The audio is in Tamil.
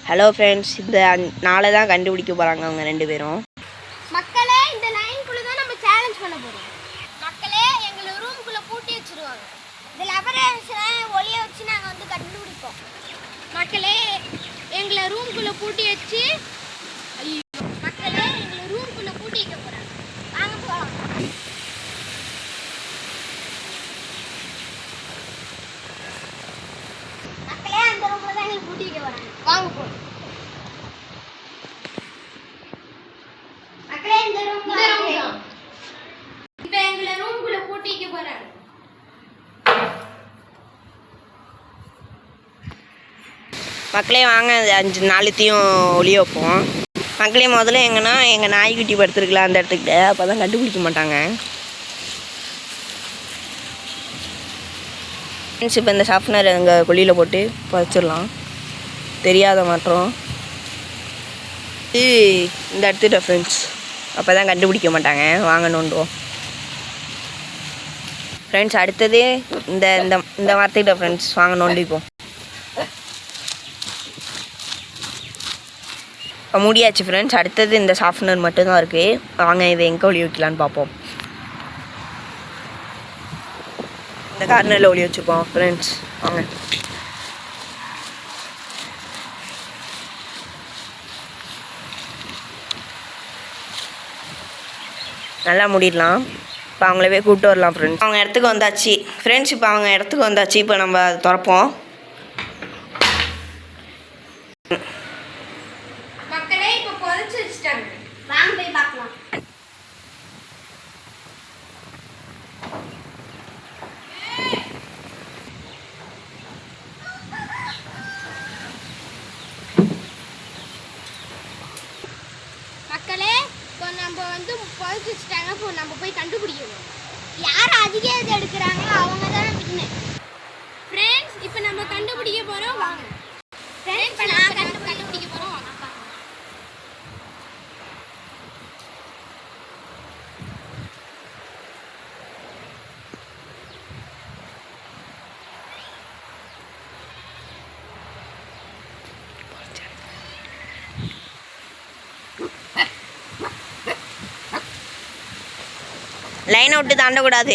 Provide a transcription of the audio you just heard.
ஹலோ ஃப்ரெண்ட்ஸ், இந்த நாளை தான் கண்டுபிடிக்க போகிறாங்க அவங்க ரெண்டு பேரும். மக்களே, இந்த லைனுக்குள்ளே தான் நம்ம சேலஞ்ச் பண்ண போகிறோம். மக்களே, எங்களை ரூமுக்குள்ளே பூட்டி வச்சுருவாங்க. இந்த லெபரேஷனை ஒளிய வச்சு நாங்கள் வந்து கண்டுபிடிப்போம். மக்களே, எங்களை ரூமுக்குள்ளே பூட்டி வச்சு மக்களே எங்களை ரூமுக்குள்ளே பூட்டி வைக்க போகிறாங்க. வாங்க போகலாம். மக்களே, அந்த ரூமில் தான் எங்களை பூட்டி வைக்க போகிறாங்க. வாங்க போகலாம். மக்களே, இந்த ரூம் தான். இப்போ எங்களை ரூமுக்குள்ளே பூட்டி வைக்க போகிறாங்க. மக்களே வாங்க, 5 நாளைத்தையும் ஒளிய வைப்போம். மக்களே முதல்ல எங்கன்னா எங்கள் நாய்க்குட்டி படுத்துருக்கலாம் அந்த இடத்துக்கிட்ட, அப்போ தான் கண்டுபிடிக்க மாட்டாங்க. ஃப்ரெண்ட்ஸ், இப்போ இந்த ஷார்ப்னர் எங்கள் கொல்லியில் போட்டு பதிச்சிடலாம். தெரியாத மாட்டோம் இந்த இடத்துக்கிட்ட ஃப்ரெண்ட்ஸ், அப்போ தான் கண்டுபிடிக்க மாட்டாங்க. வாங்க நோண்டுவோம் ஃப்ரெண்ட்ஸ். அடுத்தது இந்த இந்த இந்த வார்த்தைகிட்ட ஃப்ரெண்ட்ஸ், வாங்க நோண்டிப்போம். முடியாச்சு ஃப்ரெண்ட்ஸ். அடுத்தது இந்த ஷார்ப்னர் மட்டும்தான் இருக்குது. வாங்க இதை எங்கே ஒளி வைக்கலான்னு பார்ப்போம். இந்த கார்னரில் ஒளி வச்சுப்போம் ஃப்ரெண்ட்ஸ். வாங்க. நல்லா மூடிடலாம். இப்போ அவங்களவே கூப்பிட்டு வரலாம் ஃப்ரெண்ட்ஸ். அவங்க இடத்துக்கு வந்தாச்சு ஃப்ரெண்ட்ஸ். இப்போ அவங்க இடத்துக்கு வந்தாச்சு. இப்போ நம்ம திறப்போம். மக்களே, இப்போ புதைச்சு வச்சுட்டாங்க. வாங்க போய் பார்க்கலாம். மக்களே, இப்போ நம்ம வந்து புதைச்சு வச்சுட்டாங்க. இப்போ நம்ம போய் கண்டுபிடிக்கணும். யார் அதிக இது எடுக்கிறாங்களோ அவங்க தான் வின்னு. ஃப்ரெண்ட்ஸ், இப்போ நம்ம கண்டுபிடிக்க போகிறோம். வாங்க ஃப்ரெண்ட்ஸ், இப்போ நான் கண்டுபிடிக்க போகிறோம். வாங்க. லைனை விட்டு தாண்டக்கூடாது.